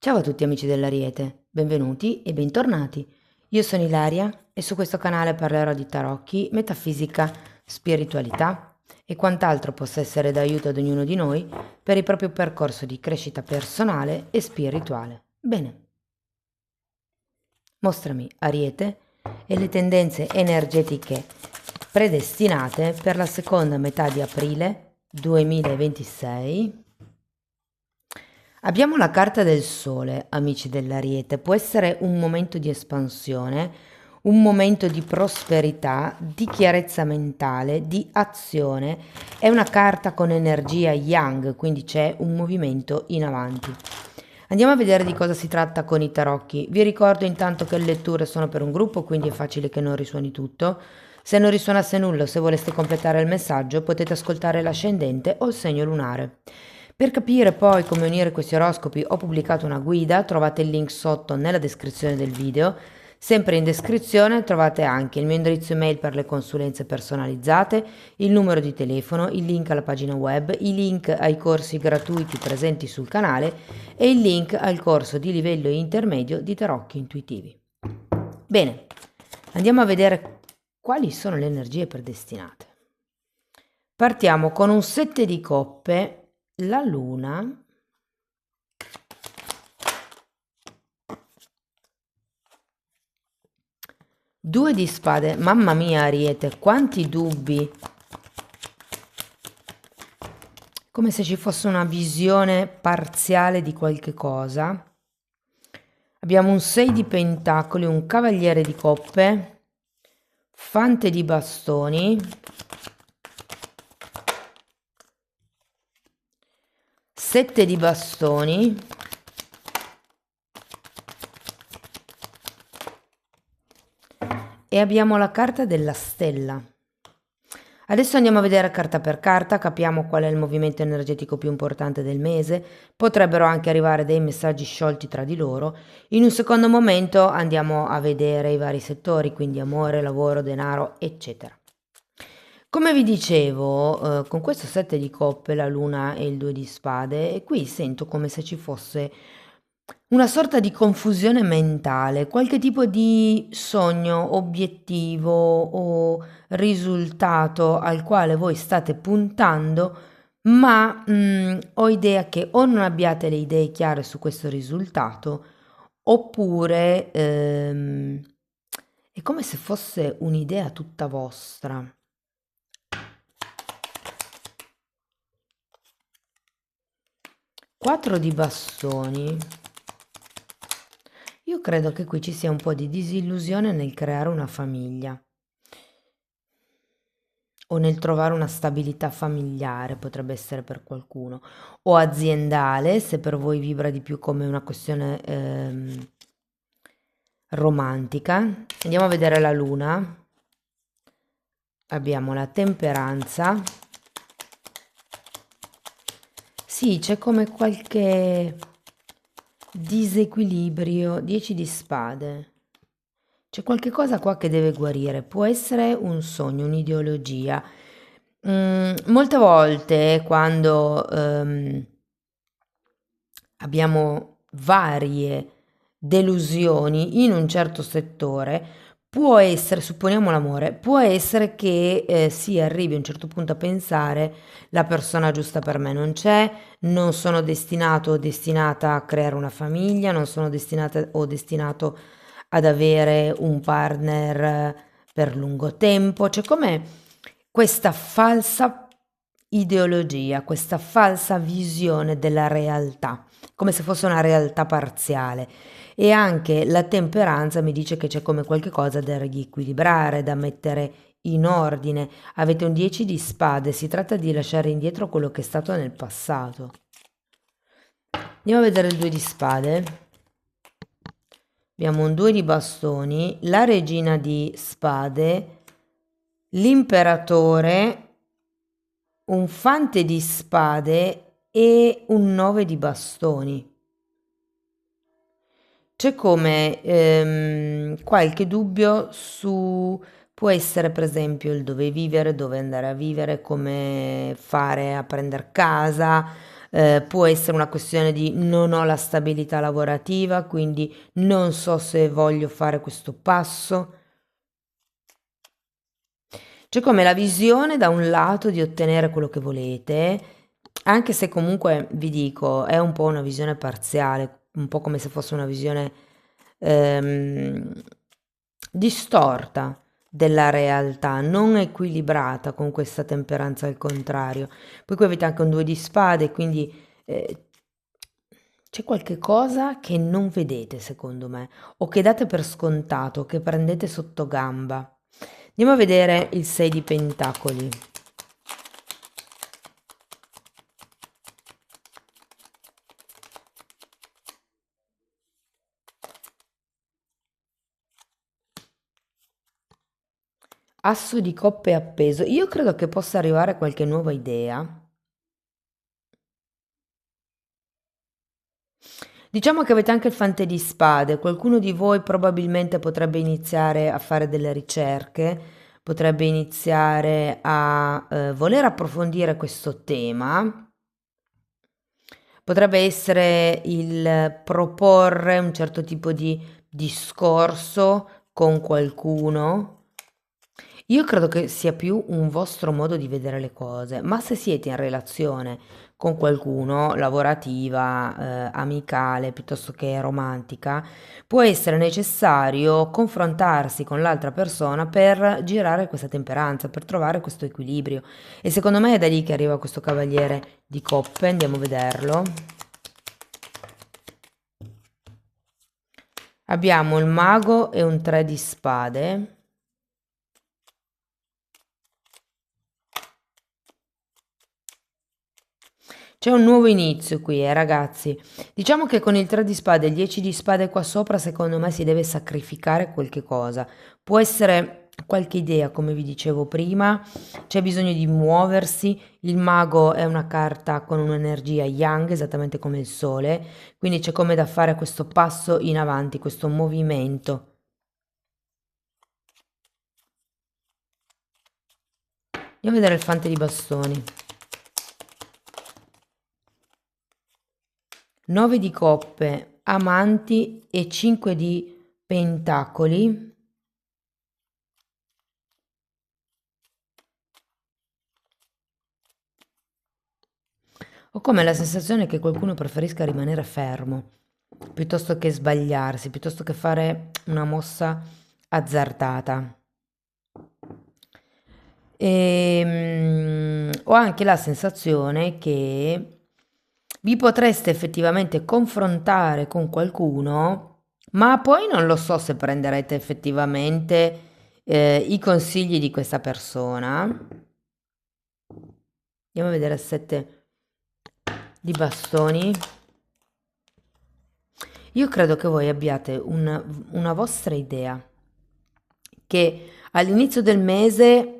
Ciao a tutti amici dell'Ariete, benvenuti e bentornati. Io sono Ilaria e su questo canale parlerò di tarocchi, metafisica, spiritualità e quant'altro possa essere d'aiuto ad ognuno di noi per il proprio percorso di crescita personale e spirituale. Bene, mostrami Ariete e le tendenze energetiche predestinate per la seconda metà di aprile 2026. Abbiamo la carta del sole, amici dell'Ariete, può essere un momento di espansione, un momento di prosperità, di chiarezza mentale, di azione. È una carta con energia yang, quindi c'è un movimento in avanti. Andiamo a vedere di cosa si tratta con i tarocchi. Vi ricordo intanto che le letture sono per un gruppo, quindi è facile che non risuoni tutto. Se non risuonasse nulla o se voleste completare il messaggio, potete ascoltare l'ascendente o il segno lunare. Per capire poi come unire questi oroscopi ho pubblicato una guida, trovate il link sotto nella descrizione del video. Sempre in descrizione trovate anche il mio indirizzo email per le consulenze personalizzate, il numero di telefono, il link alla pagina web, i link ai corsi gratuiti presenti sul canale e il link al corso di livello intermedio di tarocchi intuitivi. Bene, andiamo a vedere quali sono le energie predestinate. Partiamo con un 7 di coppe. La luna, due di spade, mamma mia Ariete, quanti dubbi, come se ci fosse una visione parziale di qualche cosa. Abbiamo un 6 di pentacoli, un cavaliere di coppe, fante di bastoni, 7 di bastoni, e abbiamo la carta della stella. Adesso andiamo a vedere carta per carta, capiamo qual è il movimento energetico più importante del mese, potrebbero anche arrivare dei messaggi sciolti tra di loro. In un secondo momento andiamo a vedere i vari settori, quindi amore, lavoro, denaro, eccetera. Come vi dicevo, con questo 7 di coppe, la luna e il 2 di spade, e qui sento come se ci fosse una sorta di confusione mentale, qualche tipo di sogno, obiettivo o risultato al quale voi state puntando, ma ho idea che o non abbiate le idee chiare su questo risultato, oppure è come se fosse un'idea tutta vostra. 4 di bastoni. Io credo che qui ci sia un po' di disillusione nel creare una famiglia o nel trovare una stabilità familiare, potrebbe essere per qualcuno, o aziendale, se per voi vibra di più come una questione romantica. Andiamo a vedere la luna. Abbiamo la temperanza. Sì, c'è come qualche disequilibrio. 10 di spade. C'è qualche cosa qua che deve guarire. Può essere un sogno, un'ideologia. Molte volte quando abbiamo varie delusioni in un certo settore, può essere, supponiamo l'amore, può essere che si arrivi a un certo punto a pensare la persona giusta per me non c'è, non sono destinato o destinata a creare una famiglia, non sono destinata o destinato ad avere un partner per lungo tempo. C'è come questa falsa ideologia, questa falsa visione della realtà, come se fosse una realtà parziale. E anche la temperanza mi dice che c'è come qualche cosa da riequilibrare, da mettere in ordine. Avete un 10 di spade, si tratta di lasciare indietro quello che è stato nel passato. Andiamo a vedere il 2 di spade. Abbiamo un 2 di bastoni, la regina di spade, l'imperatore, un fante di spade e un 9 di bastoni. C'è come qualche dubbio su, può essere per esempio il dove vivere, dove andare a vivere, come fare a prendere casa, può essere una questione di non ho la stabilità lavorativa, quindi non so se voglio fare questo passo. C'è come la visione da un lato di ottenere quello che volete, anche se comunque vi dico, è un po' una visione parziale, un po' come se fosse una visione ehm, distorta della realtà, non equilibrata con questa temperanza al contrario. Poi qui avete anche un 2 di spade, quindi c'è qualche cosa che non vedete secondo me, o che date per scontato, che prendete sotto gamba. Andiamo a vedere il 6 di pentacoli. Asso di coppe appeso. Io credo che possa arrivare qualche nuova idea. Diciamo che avete anche il fante di spade. Qualcuno di voi probabilmente potrebbe iniziare a fare delle ricerche, potrebbe iniziare a voler approfondire questo tema. Potrebbe essere il proporre un certo tipo di discorso con qualcuno. Io credo che sia più un vostro modo di vedere le cose, ma se siete in relazione con qualcuno, lavorativa, amicale, piuttosto che romantica, può essere necessario confrontarsi con l'altra persona per girare questa temperanza, per trovare questo equilibrio. E secondo me è da lì che arriva questo cavaliere di coppe, andiamo a vederlo. Abbiamo il mago e un 3 di spade. C'è un nuovo inizio qui, ragazzi. Diciamo che con il 3 di spade e il 10 di spade qua sopra, secondo me si deve sacrificare qualche cosa. Può essere qualche idea, come vi dicevo prima, c'è bisogno di muoversi. Il mago è una carta con un'energia yang, esattamente come il sole, quindi c'è come da fare questo passo in avanti, questo movimento. Andiamo a vedere il fante di bastoni. 9 di coppe, amanti e 5 di pentacoli. Ho come la sensazione che qualcuno preferisca rimanere fermo, piuttosto che sbagliarsi, piuttosto che fare una mossa azzardata. Ho anche la sensazione che vi potreste effettivamente confrontare con qualcuno, ma poi non lo so se prenderete effettivamente i consigli di questa persona. Andiamo a vedere il 7 di bastoni. Io credo che voi abbiate una vostra idea, che all'inizio del mese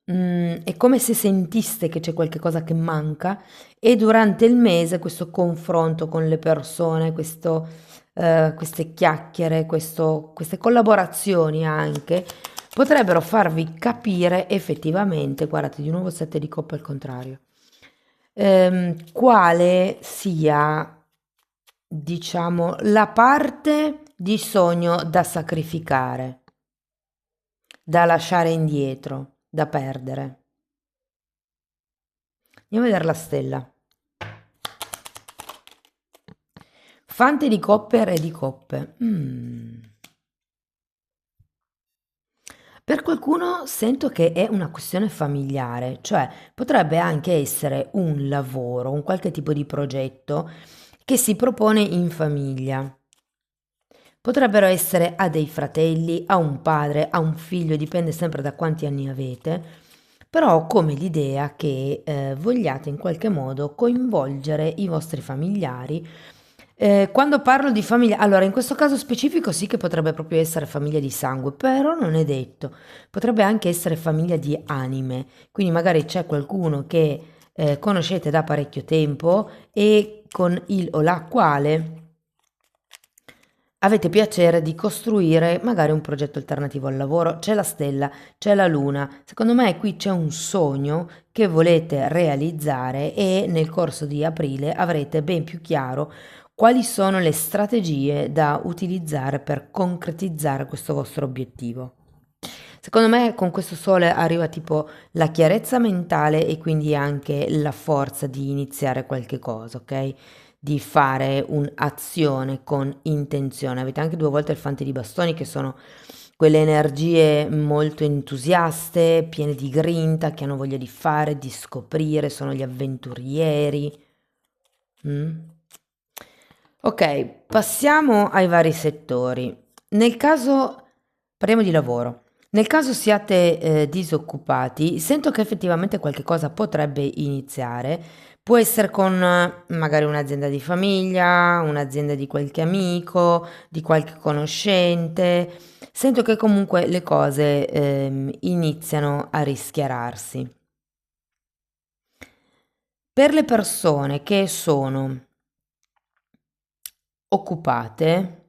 è come se sentiste che c'è qualche cosa che manca e durante il mese questo confronto con le persone, queste chiacchiere, queste collaborazioni anche, potrebbero farvi capire effettivamente, guardate di nuovo 7 di coppe al contrario, quale sia, diciamo, la parte di sogno da sacrificare, da lasciare indietro, da perdere. Andiamo a vedere la stella. Fante di coppe, re di coppe. Per qualcuno sento che è una questione familiare, cioè potrebbe anche essere un lavoro, un qualche tipo di progetto che si propone in famiglia. Potrebbero essere a dei fratelli, a un padre, a un figlio, dipende sempre da quanti anni avete, però ho come l'idea che vogliate in qualche modo coinvolgere i vostri familiari. Quando parlo di famiglia, allora in questo caso specifico sì che potrebbe proprio essere famiglia di sangue, però non è detto, potrebbe anche essere famiglia di anime, quindi magari c'è qualcuno che conoscete da parecchio tempo e con il o la quale avete piacere di costruire magari un progetto alternativo al lavoro, c'è la stella, c'è la luna, secondo me qui c'è un sogno che volete realizzare e nel corso di aprile avrete ben più chiaro quali sono le strategie da utilizzare per concretizzare questo vostro obiettivo. Secondo me con questo sole arriva tipo la chiarezza mentale e quindi anche la forza di iniziare qualche cosa, ok? Di fare un'azione con intenzione. Avete anche due volte il fante di bastoni che sono quelle energie molto entusiaste, piene di grinta, che hanno voglia di fare, di scoprire, sono gli avventurieri. Mm? Ok, passiamo ai vari settori. Nel caso, parliamo di lavoro. Nel caso siate disoccupati, sento che effettivamente qualche cosa potrebbe iniziare. Può essere con magari un'azienda di famiglia, un'azienda di qualche amico, di qualche conoscente. Sento che comunque le cose iniziano a rischiararsi. Per le persone che sono occupate,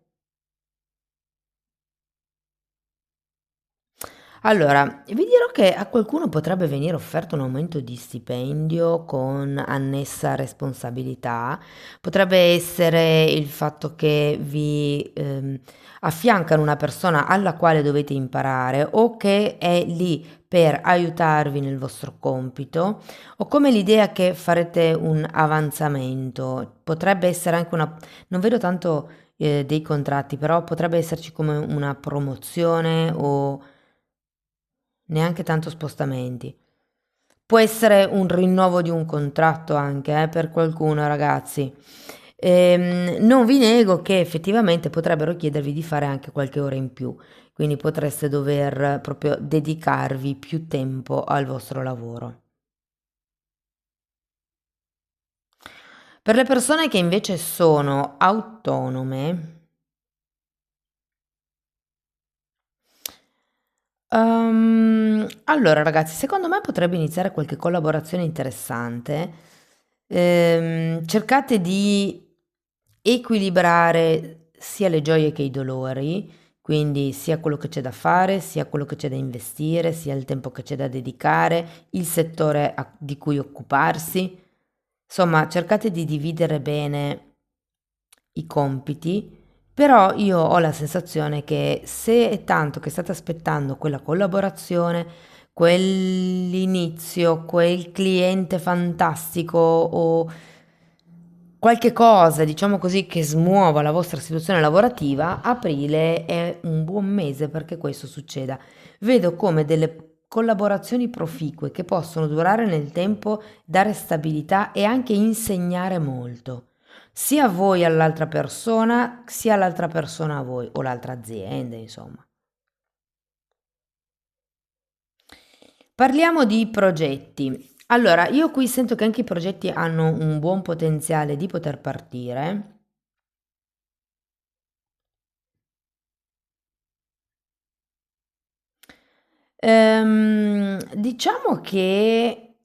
allora, vi dirò che a qualcuno potrebbe venire offerto un aumento di stipendio con annessa responsabilità, potrebbe essere il fatto che vi affiancano una persona alla quale dovete imparare o che è lì per aiutarvi nel vostro compito, o come l'idea che farete un avanzamento. Potrebbe essere anche una, non vedo tanto dei contratti, però potrebbe esserci come una promozione o neanche tanto spostamenti. Può essere un rinnovo di un contratto anche, per qualcuno, ragazzi. Non vi nego che effettivamente potrebbero chiedervi di fare anche qualche ora in più, quindi potreste dover proprio dedicarvi più tempo al vostro lavoro. Per le persone che invece sono autonome, allora ragazzi, secondo me potrebbe iniziare qualche collaborazione interessante. Cercate di equilibrare sia le gioie che i dolori, quindi sia quello che c'è da fare, sia quello che c'è da investire, sia il tempo che c'è da dedicare, il settore di cui occuparsi. Insomma, cercate di dividere bene i compiti, però io ho la sensazione che se è tanto che state aspettando quella collaborazione, quell'inizio, quel cliente fantastico o qualche cosa, diciamo così, che smuova la vostra situazione lavorativa, aprile è un buon mese perché questo succeda. Vedo come delle collaborazioni proficue che possono durare nel tempo, dare stabilità e anche insegnare molto, sia a voi all'altra persona, sia l'altra persona a voi o l'altra azienda, insomma. Parliamo di progetti. Allora, io qui sento che anche i progetti hanno un buon potenziale di poter partire. Diciamo che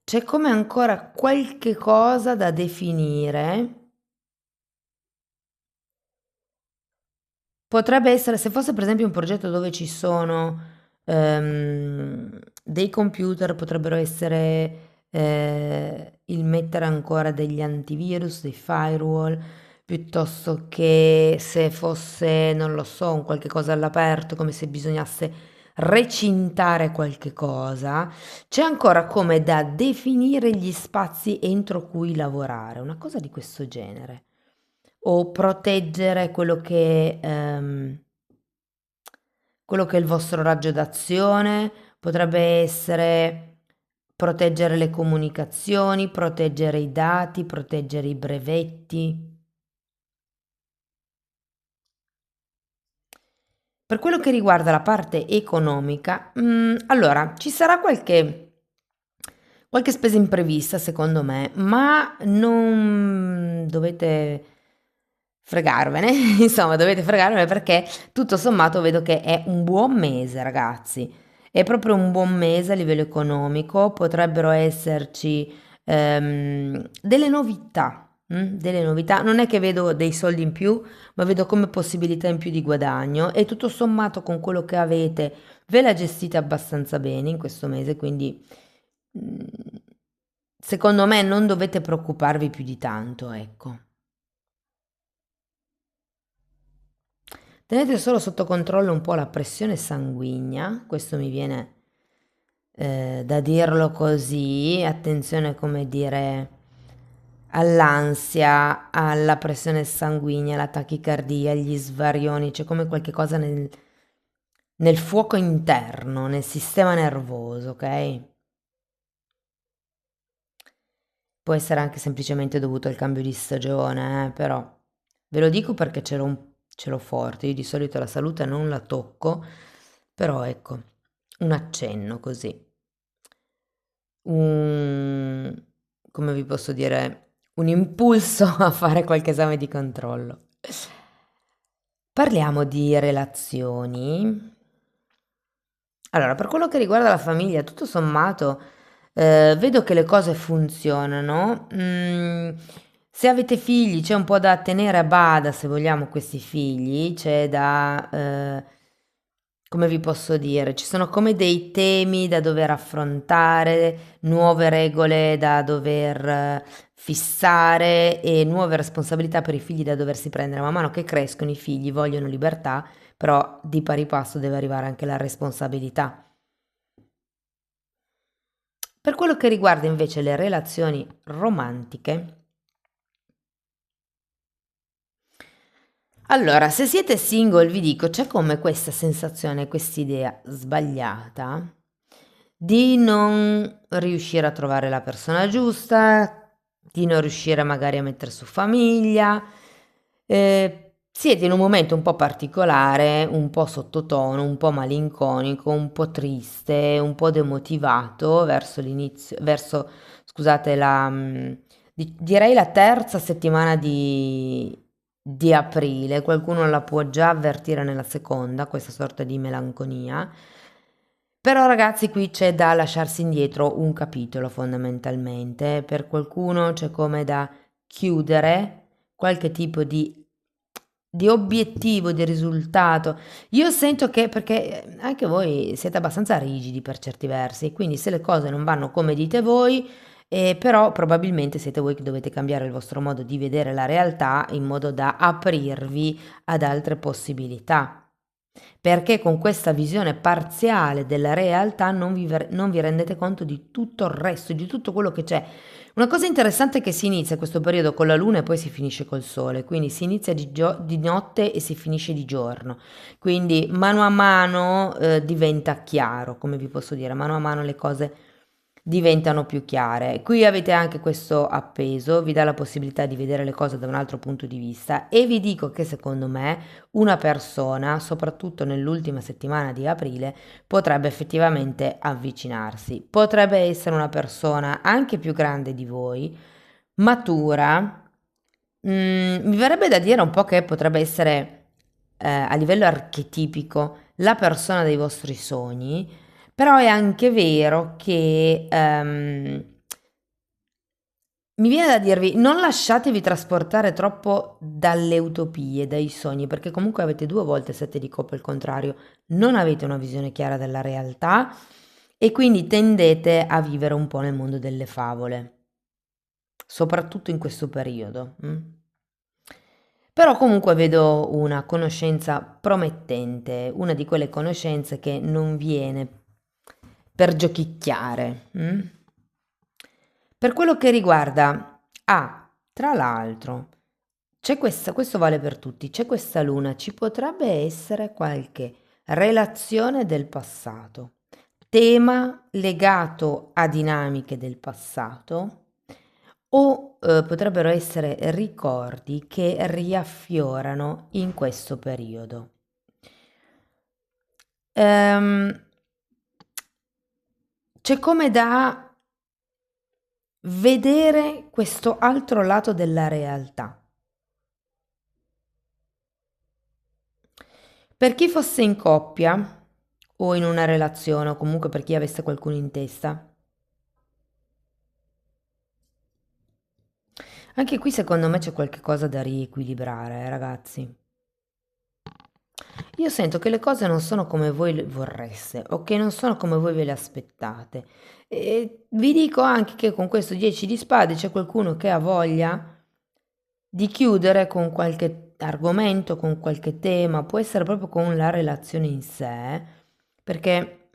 c'è come ancora qualche cosa da definire. Potrebbe essere, se fosse per esempio un progetto dove ci sono dei computer, potrebbero essere il mettere ancora degli antivirus, dei firewall, piuttosto che se fosse, non lo so, un qualche cosa all'aperto, come se bisognasse recintare qualche cosa. C'è ancora come da definire gli spazi entro cui lavorare, una cosa di questo genere o proteggere quello che è il vostro raggio d'azione, potrebbe essere proteggere le comunicazioni, proteggere i dati, proteggere i brevetti. Per quello che riguarda la parte economica, allora ci sarà qualche spesa imprevista secondo me, ma non dovete fregarvene, insomma, dovete fregarvene perché tutto sommato vedo che è un buon mese, ragazzi. È proprio un buon mese a livello economico, potrebbero esserci delle novità. delle novità. Non è che vedo dei soldi in più, ma vedo come possibilità in più di guadagno e tutto sommato con quello che avete ve la gestite abbastanza bene in questo mese, quindi mm, secondo me non dovete preoccuparvi più di tanto, ecco. Tenete solo sotto controllo un po' la pressione sanguigna, questo mi viene da dirlo così, attenzione come dire all'ansia, alla pressione sanguigna, alla tachicardia, agli svarioni, c'è come qualche cosa nel fuoco interno, nel sistema nervoso, ok? Può essere anche semplicemente dovuto al cambio di stagione, però ve lo dico perché ce l'ho forte. Io di solito la salute non la tocco, però ecco, un accenno così. Un, come vi posso dire, un impulso a fare qualche esame di controllo. Parliamo di relazioni. Allora, per quello che riguarda la famiglia, tutto sommato, vedo che le cose funzionano. Se avete figli, c'è un po' da tenere a bada, se vogliamo, questi figli, c'è da, come vi posso dire, ci sono come dei temi da dover affrontare, nuove regole da dover fissare e nuove responsabilità per i figli da doversi prendere. Man mano che crescono, i figli vogliono libertà, però di pari passo deve arrivare anche la responsabilità. Per quello che riguarda invece le relazioni romantiche, allora, se siete single, vi dico, c'è come questa sensazione, quest'idea sbagliata di non riuscire a trovare la persona giusta, di non riuscire magari a mettere su famiglia. Siete in un momento un po' particolare, un po' sottotono, un po' malinconico, un po' triste, un po' demotivato verso l'inizio, verso, scusate, direi la terza settimana di aprile. Qualcuno la può già avvertire nella seconda, questa sorta di melanconia. Però ragazzi, qui c'è da lasciarsi indietro un capitolo fondamentalmente. Per qualcuno c'è come da chiudere qualche tipo di obiettivo, di risultato. Io sento che, perché anche voi siete abbastanza rigidi per certi versi, quindi se le cose non vanno come dite voi, però probabilmente siete voi che dovete cambiare il vostro modo di vedere la realtà in modo da aprirvi ad altre possibilità. Perché con questa visione parziale della realtà non vi rendete conto di tutto il resto, di tutto quello che c'è. Una cosa interessante è che si inizia questo periodo con la luna e poi si finisce col sole, quindi si inizia di notte e si finisce di giorno. Quindi mano a mano diventa chiaro, come vi posso dire, mano a mano le cose diventano più chiare. Qui avete anche questo appeso, vi dà la possibilità di vedere le cose da un altro punto di vista e vi dico che secondo me una persona, soprattutto nell'ultima settimana di aprile, potrebbe effettivamente avvicinarsi. Potrebbe essere una persona anche più grande di voi, matura. Mi verrebbe da dire un po' che potrebbe essere a livello archetipico la persona dei vostri sogni, però è anche vero che mi viene da dirvi, non lasciatevi trasportare troppo dalle utopie, dai sogni, perché comunque avete due volte sette di coppe il contrario, non avete una visione chiara della realtà e quindi tendete a vivere un po' nel mondo delle favole, soprattutto in questo periodo. Però comunque vedo una conoscenza promettente, una di quelle conoscenze che non viene per giochicchiare. Per quello che riguarda, tra l'altro, c'è questa, questo vale per tutti, c'è questa luna, ci potrebbe essere qualche relazione del passato, tema legato a dinamiche del passato o potrebbero essere ricordi che riaffiorano in questo periodo. C'è come da vedere questo altro lato della realtà. Per chi fosse in coppia o in una relazione o comunque per chi avesse qualcuno in testa, Anche qui secondo me c'è qualche cosa da riequilibrare, ragazzi. Io sento che le cose non sono come voi le vorreste o che non sono come voi ve le aspettate. E vi dico anche che con questo 10 di spade c'è qualcuno che ha voglia di chiudere con qualche argomento, con qualche tema, può essere proprio con la relazione in sé, perché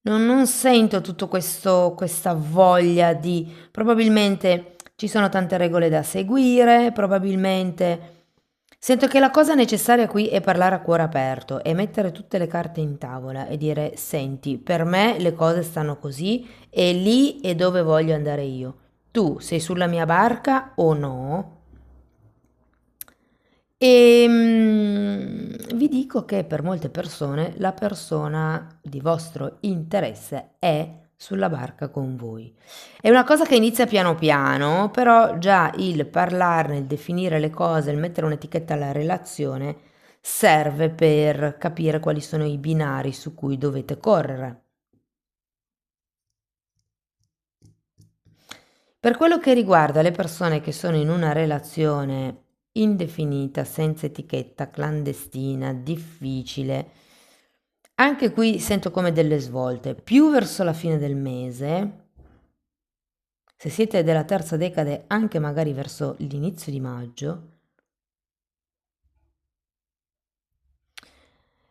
non sento tutto questa voglia di, probabilmente ci sono tante regole da seguire, probabilmente sento che la cosa necessaria qui è parlare a cuore aperto e mettere tutte le carte in tavola e dire, senti, per me le cose stanno così e lì è dove voglio andare io. Tu sei sulla mia barca o no? E vi dico che per molte persone la persona di vostro interesse è sulla barca con voi. È una cosa che inizia piano piano, però già il parlarne, il definire le cose, il mettere un'etichetta alla relazione serve per capire quali sono i binari su cui dovete correre. Per quello che riguarda le persone che sono in una relazione indefinita, senza etichetta, clandestina, difficile, anche qui sento come delle svolte, più verso la fine del mese, se siete della terza decade, anche magari verso l'inizio di maggio.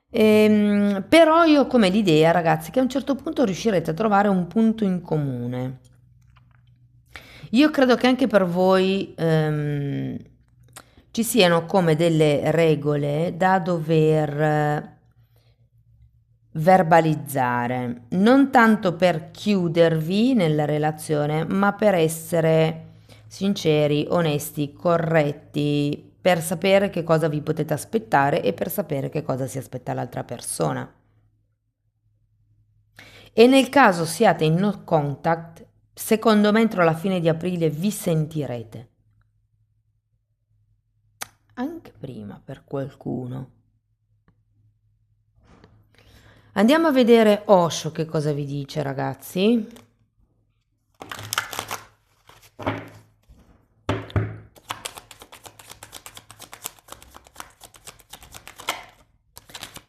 Però io ho come l'idea, ragazzi, che a un certo punto riuscirete a trovare un punto in comune. Io credo che anche per voi ci siano come delle regole da dover verbalizzare, non tanto per chiudervi nella relazione, ma per essere sinceri, onesti, corretti, per sapere che cosa vi potete aspettare e per sapere che cosa si aspetta l'altra persona. E nel caso siate in no contact, secondo me entro la fine di aprile vi sentirete. Anche prima per qualcuno. Andiamo a vedere Osho che cosa vi dice, ragazzi.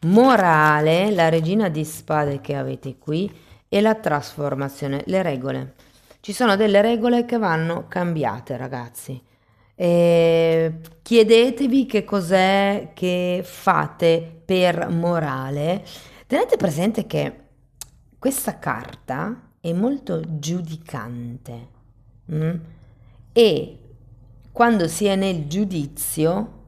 Morale, la regina di spade che avete qui e la trasformazione, le regole. Ci sono delle regole che vanno cambiate, ragazzi. Chiedetevi che cos'è che fate per morale. Tenete presente che questa carta è molto giudicante, mm? E quando si è nel giudizio,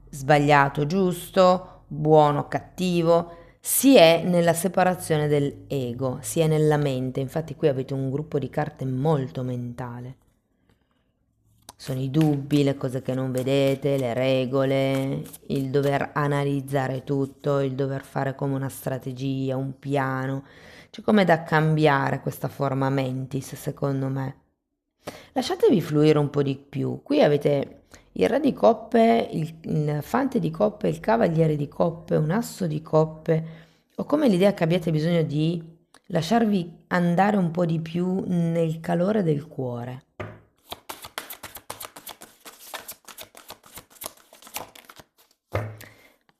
sbagliato, giusto, buono, cattivo, si è nella separazione dell'ego, si è nella mente. Infatti qui avete un gruppo di carte molto mentale. Sono i dubbi, le cose che non vedete, le regole, il dover analizzare tutto, il dover fare come una strategia, un piano. C'è come da cambiare questa forma mentis, secondo me. Lasciatevi fluire un po' di più. Qui avete il re di coppe, il fante di coppe, il cavaliere di coppe, un asso di coppe. Ho come l'idea che abbiate bisogno di lasciarvi andare un po' di più nel calore del cuore.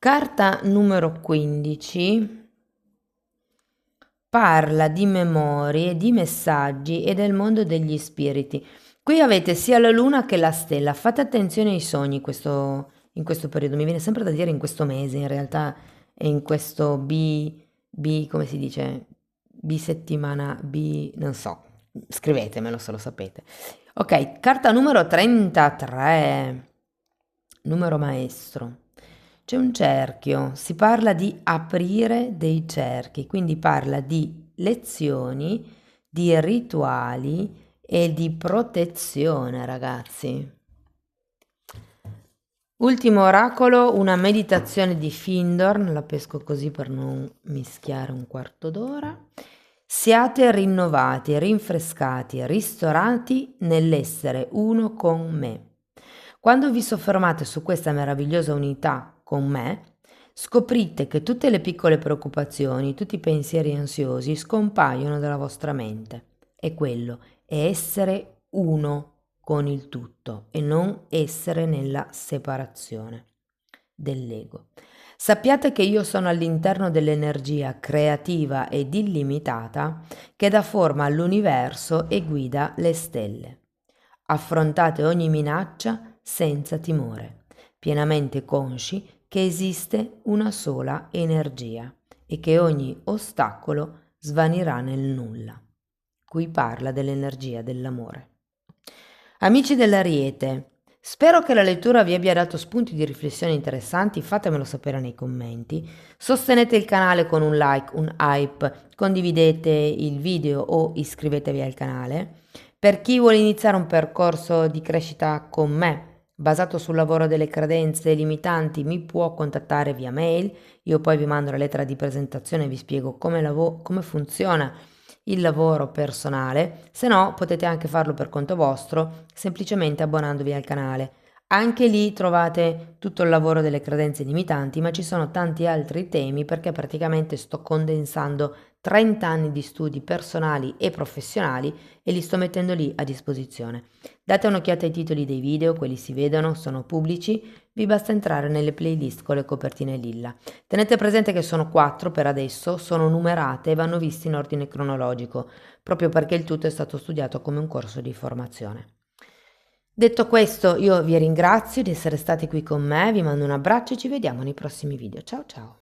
Carta numero 15 parla di memorie, di messaggi e del mondo degli spiriti. Qui avete sia la luna che la stella. Fate attenzione ai sogni in questo periodo. Mi viene sempre da dire in questo mese, in realtà è in questo come si dice? Bisettimana, non so. Scrivetemelo se lo sapete. Ok, carta numero 33, numero maestro. C'è un cerchio, si parla di aprire dei cerchi, quindi parla di lezioni, di rituali e di protezione, ragazzi. Ultimo oracolo, una meditazione di Findorn, la pesco così per non mischiare un quarto d'ora. Siate rinnovati, rinfrescati, ristorati nell'essere uno con me. Quando vi soffermate su questa meravigliosa unità con me, scoprite che tutte le piccole preoccupazioni, tutti i pensieri ansiosi scompaiono dalla vostra mente. E quello è essere uno con il tutto e non essere nella separazione dell'ego. Sappiate che io sono all'interno dell'energia creativa ed illimitata che dà forma all'universo e guida le stelle. Affrontate ogni minaccia senza timore, pienamente consci che esiste una sola energia e che ogni ostacolo svanirà nel nulla. Qui parla dell'energia dell'amore. Amici dell'Ariete, spero che la lettura vi abbia dato spunti di riflessione interessanti, fatemelo sapere nei commenti. Sostenete il canale con un like, un hype, condividete il video o iscrivetevi al canale. Per chi vuole iniziare un percorso di crescita con me, basato sul lavoro delle credenze limitanti, mi può contattare via mail. Io poi vi mando la lettera di presentazione e vi spiego come funziona il lavoro personale. Se no, potete anche farlo per conto vostro, semplicemente abbonandovi al canale. Anche lì trovate tutto il lavoro delle credenze limitanti, ma ci sono tanti altri temi perché praticamente sto condensando 30 anni di studi personali e professionali e li sto mettendo lì a disposizione. Date un'occhiata ai titoli dei video, quelli si vedono, sono pubblici, vi basta entrare nelle playlist con le copertine lilla. Tenete presente che sono 4 per adesso, sono numerate e vanno viste in ordine cronologico, proprio perché il tutto è stato studiato come un corso di formazione. Detto questo, io vi ringrazio di essere stati qui con me, vi mando un abbraccio e ci vediamo nei prossimi video. Ciao ciao!